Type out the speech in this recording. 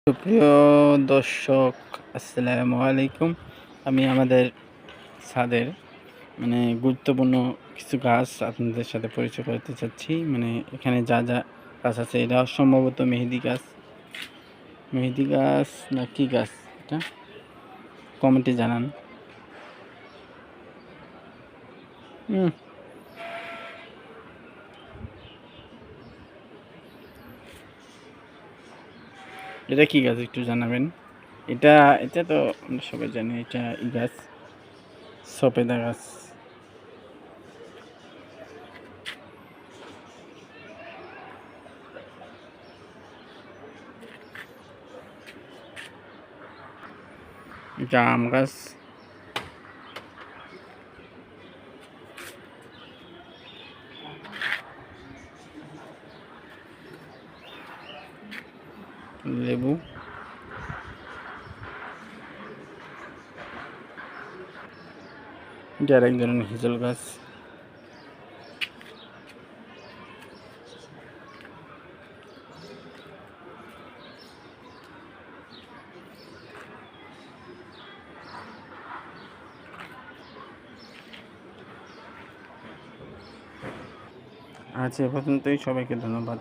সুপ্রিয় দর্শক, আসসালামু আলাইকুম। আমি আমাদের ছাদের গুরুত্বপূর্ণ কিছু গাছ আপনাদের সাথে পরিচয় করতে চাচ্ছি। এখানে যা যা গাছ আছে, এটা সম্ভবত মেহেদি গাছ না কি গাছ, এটা কমেন্টে জানান। এটা কি গাছ একটু জানাবেন। এটা এটা তো আমরা সবাই জানি, এটা ই গাছ, সফেদা গাছ। এটা আম গাছ। লেবু। এটা আর এক ধরনের হিজল গাছ। আজ এ পর্যন্তই, সবাইকে ধন্যবাদ।